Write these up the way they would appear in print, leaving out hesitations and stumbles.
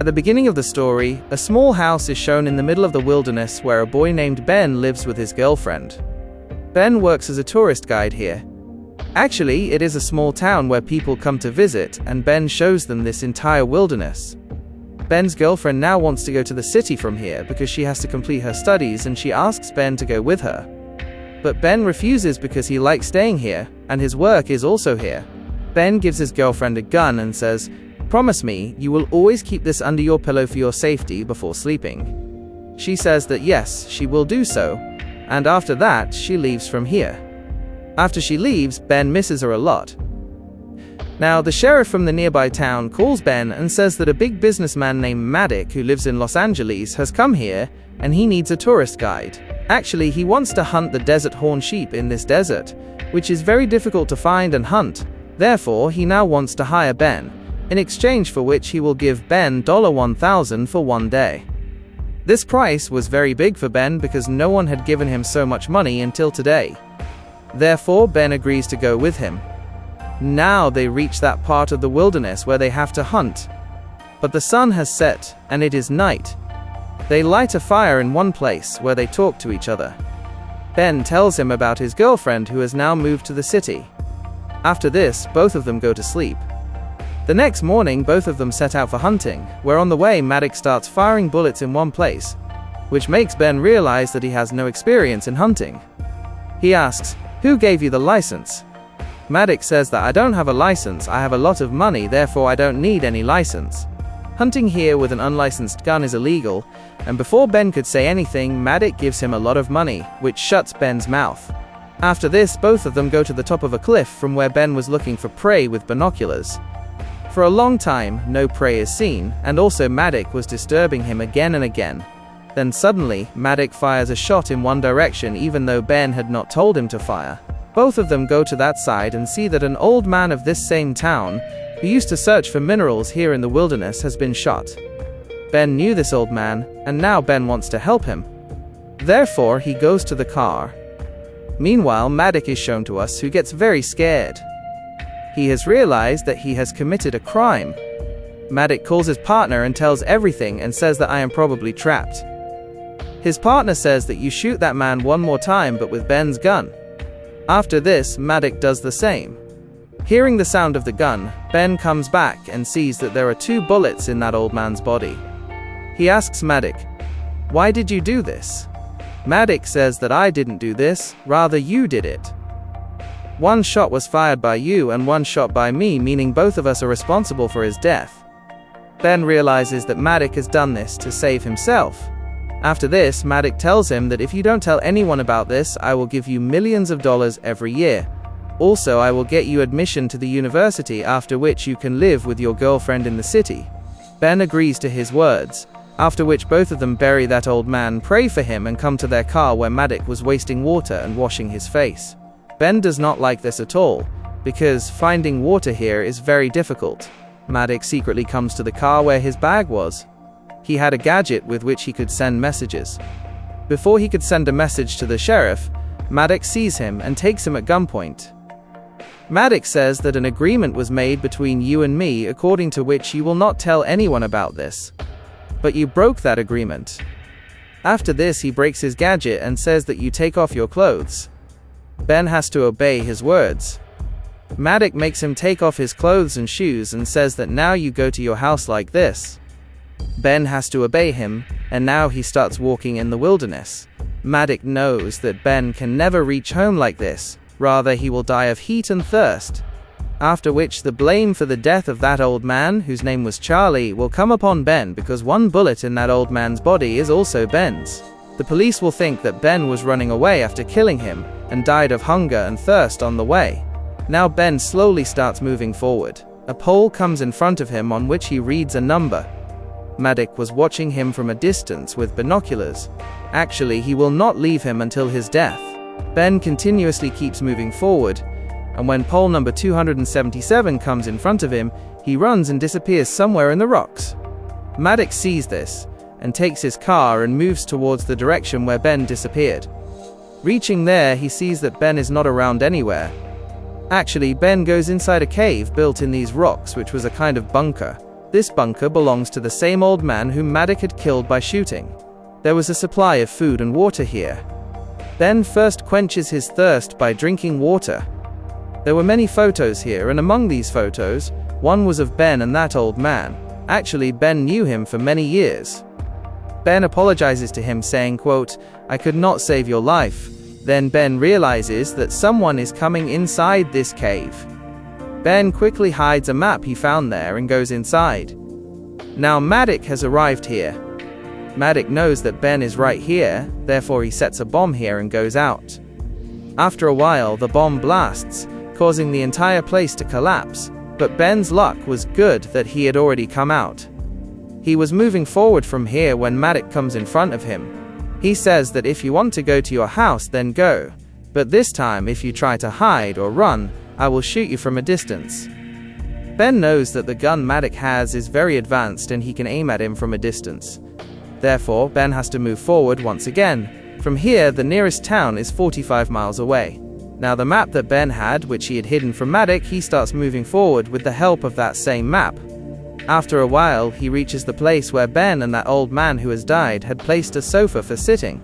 At the beginning of the story, a small house is shown in the middle of the wilderness where a boy named Ben lives with his girlfriend. Ben works as a tourist guide here. Actually, it is a small town where people come to visit, and Ben shows them this entire wilderness. Ben's girlfriend now wants to go to the city from here because she has to complete her studies, and she asks Ben to go with her. But Ben refuses because he likes staying here, and his work is also here. Ben gives his girlfriend a gun and says, "Promise me, you will always keep this under your pillow for your safety before sleeping." She says that yes, she will do so, and after that, she leaves from here. After she leaves, Ben misses her a lot. Now, the sheriff from the nearby town calls Ben and says that a big businessman named Madick, who lives in Los Angeles, has come here, and he needs a tourist guide. Actually, he wants to hunt the desert horn sheep in this desert, which is very difficult to find and hunt. Therefore, he now wants to hire Ben, in exchange for which he will give Ben $1,000 for 1 day. This price was very big for Ben because no one had given him so much money until today. Therefore, Ben agrees to go with him. Now they reach that part of the wilderness where they have to hunt. But the sun has set, and it is night. They light a fire in one place where they talk to each other. Ben tells him about his girlfriend who has now moved to the city. After this, both of them go to sleep. The next morning, both of them set out for hunting, where on the way Madick starts firing bullets in one place, which makes Ben realize that he has no experience in hunting. He asks, "Who gave you the license?" Madick says that "I don't have a license, I have a lot of money, therefore I don't need any license." Hunting here with an unlicensed gun is illegal, and before Ben could say anything, Madick gives him a lot of money, which shuts Ben's mouth. After this, both of them go to the top of a cliff from where Ben was looking for prey with binoculars. For a long time, no prey is seen, and also Madick was disturbing him again and again. Then suddenly, Madick fires a shot in one direction even though Ben had not told him to fire. Both of them go to that side and see that an old man of this same town, who used to search for minerals here in the wilderness, has been shot. Ben knew this old man, and now Ben wants to help him. Therefore, he goes to the car. Meanwhile, Madick is shown to us, who gets very scared. He has realized that he has committed a crime. Madick calls his partner and tells everything and says that "I am probably trapped." His partner says that "You shoot that man one more time but with Ben's gun." After this, Madick does the same. Hearing the sound of the gun, Ben comes back and sees that there are 2 bullets in that old man's body. He asks Madick, "Why did you do this?" Madick says that "I didn't do this, rather you did it. 1 shot was fired by you and 1 shot by me, meaning both of us are responsible for his death." Ben realizes that Madick has done this to save himself. After this, Madick tells him that "If you don't tell anyone about this, I will give you millions of dollars every year. Also, I will get you admission to the university, after which you can live with your girlfriend in the city." Ben agrees to his words, after which both of them bury that old man, pray for him, and come to their car where Madick was wasting water and washing his face. Ben does not like this at all, because finding water here is very difficult. Madick secretly comes to the car where his bag was. He had a gadget with which he could send messages. Before he could send a message to the sheriff, Madick sees him and takes him at gunpoint. Madick says that "An agreement was made between you and me, according to which you will not tell anyone about this. But you broke that agreement." After this, he breaks his gadget and says that "You take off your clothes." Ben has to obey his words. Madick makes him take off his clothes and shoes and says that "Now you go to your house like this." Ben has to obey him, and now he starts walking in the wilderness. Madick knows that Ben can never reach home like this, rather he will die of heat and thirst. After which the blame for the death of that old man, whose name was Charlie, will come upon Ben because 1 bullet in that old man's body is also Ben's. The police will think that Ben was running away after killing him, and died of hunger and thirst on the way. Now Ben slowly starts moving forward. A pole comes in front of him on which he reads a number. Madick was watching him from a distance with binoculars. Actually, he will not leave him until his death. Ben continuously keeps moving forward, and when pole number 277 comes in front of him, he runs and disappears somewhere in the rocks. Madick sees this, and takes his car and moves towards the direction where Ben disappeared. Reaching there, he sees that Ben is not around anywhere. Actually, Ben goes inside a cave built in these rocks, which was a kind of bunker. This bunker belongs to the same old man whom Madick had killed by shooting. There was a supply of food and water here. Ben first quenches his thirst by drinking water. There were many photos here, and among these photos, one was of Ben and that old man. Actually, Ben knew him for many years. Ben apologizes to him saying, quote, "I could not save your life." Then Ben realizes that someone is coming inside this cave. Ben quickly hides a map he found there and goes inside. Now Madick has arrived here. Madick knows that Ben is right here, therefore he sets a bomb here and goes out. After a while, the bomb blasts, causing the entire place to collapse, but Ben's luck was good that he had already come out. He was moving forward from here when Madick comes in front of him. He says that if you want to go to your house, then go. But this time, if you try to hide or run, I will shoot you from a distance. Ben knows that the gun Madick has is very advanced and he can aim at him from a distance. Therefore, Ben has to move forward once again. From here, the nearest town is 45 miles away. Now the map that Ben had, which he had hidden from Madick, he starts moving forward with the help of that same map. After a while, he reaches the place where Ben and that old man who has died had placed a sofa for sitting.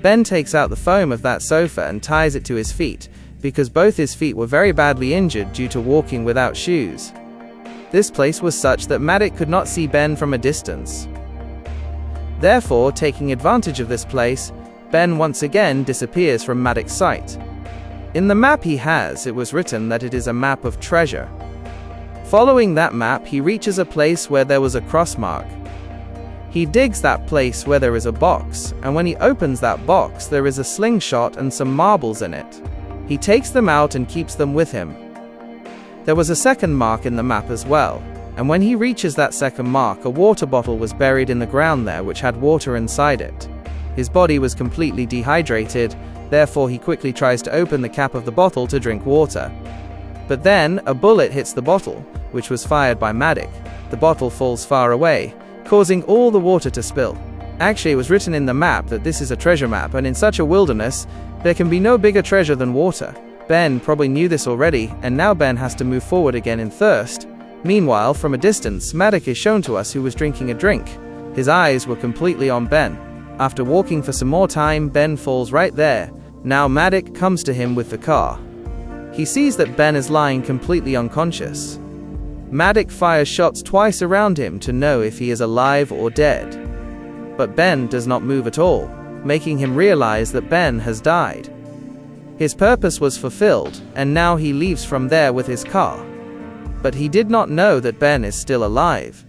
Ben takes out the foam of that sofa and ties it to his feet, because both his feet were very badly injured due to walking without shoes. This place was such that Madick could not see Ben from a distance. Therefore, taking advantage of this place, Ben once again disappears from Madick's sight. In the map he has, it was written that it is a map of treasure. Following that map, he reaches a place where there was a cross mark. He digs that place where there is a box, and when he opens that box, there is a slingshot and some marbles in it. He takes them out and keeps them with him. There was a second mark in the map as well, and when he reaches that second mark, a water bottle was buried in the ground there which had water inside it. His body was completely dehydrated, therefore he quickly tries to open the cap of the bottle to drink water. But then, a bullet hits the bottle, which was fired by Madick. The bottle falls far away, causing all the water to spill. Actually, it was written in the map that this is a treasure map, and in such a wilderness, there can be no bigger treasure than water. Ben probably knew this already, and now Ben has to move forward again in thirst. Meanwhile, from a distance, Madick is shown to us who was drinking a drink. His eyes were completely on Ben. After walking for some more time, Ben falls right there. Now Madick comes to him with the car. He sees that Ben is lying completely unconscious. Madick fires shots twice around him to know if he is alive or dead. But Ben does not move at all, making him realize that Ben has died. His purpose was fulfilled, and now he leaves from there with his car. But he did not know that Ben is still alive.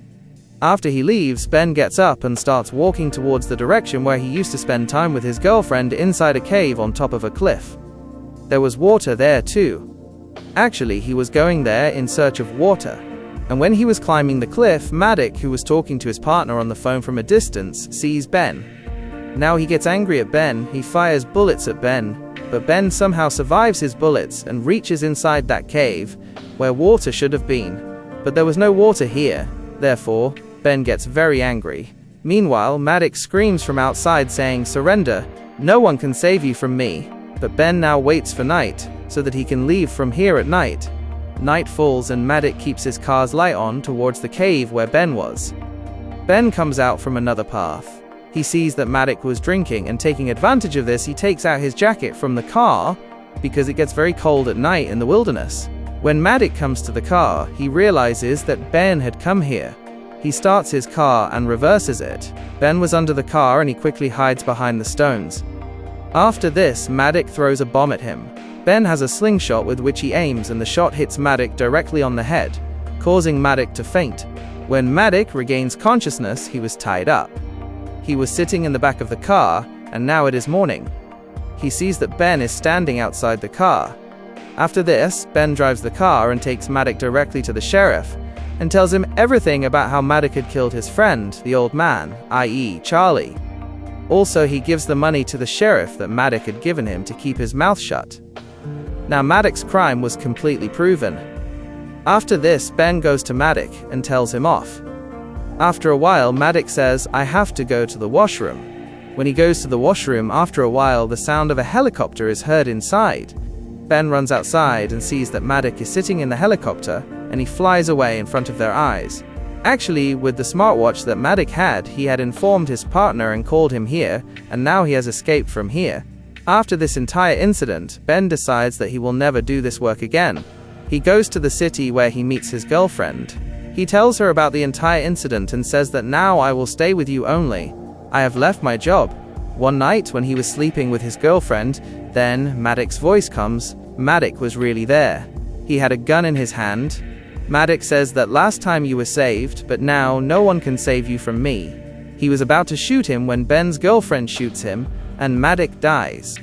After he leaves, Ben gets up and starts walking towards the direction where he used to spend time with his girlfriend inside a cave on top of a cliff. There was water there too. Actually, he was going there in search of water. And when he was climbing the cliff, Madick, who was talking to his partner on the phone from a distance, sees Ben. Now he gets angry at Ben, he fires bullets at Ben, but Ben somehow survives his bullets and reaches inside that cave, where water should have been. But there was no water here, therefore, Ben gets very angry. Meanwhile, Madick screams from outside saying, "Surrender, no one can save you from me." But Ben now waits for night, so that he can leave from here at night. Night falls and Madick keeps his car's light on towards the cave where Ben was. Ben comes out from another path. He sees that Madick was drinking, and taking advantage of this, he takes out his jacket from the car, because it gets very cold at night in the wilderness. When Madick comes to the car, he realizes that Ben had come here. He starts his car and reverses it. Ben was under the car and he quickly hides behind the stones. After this, Madick throws a bomb at him. Ben has a slingshot with which he aims, and the shot hits Madick directly on the head, causing Madick to faint. When Madick regains consciousness, he was tied up. He was sitting in the back of the car, and now it is morning. He sees that Ben is standing outside the car. After this, Ben drives the car and takes Madick directly to the sheriff, and tells him everything about how Madick had killed his friend, the old man, i.e. Charlie. Also, he gives the money to the sheriff that Madick had given him to keep his mouth shut. Now Madick's crime was completely proven. After this, Ben goes to Madick and tells him off. After a while, Madick says, "I have to go to the washroom." When he goes to the washroom, after a while, the sound of a helicopter is heard inside. Ben runs outside and sees that Madick is sitting in the helicopter, and he flies away in front of their eyes. Actually, with the smartwatch that Madick had, he had informed his partner and called him here, and now he has escaped from here. After this entire incident, Ben decides that he will never do this work again. He goes to the city where he meets his girlfriend. He tells her about the entire incident and says that now I will stay with you only. I have left my job. One night when he was sleeping with his girlfriend, then Madick's voice comes. Madick was really there. He had a gun in his hand. Madick says that last time you were saved, but now no one can save you from me. He was about to shoot him when Ben's girlfriend shoots him, and Madick dies.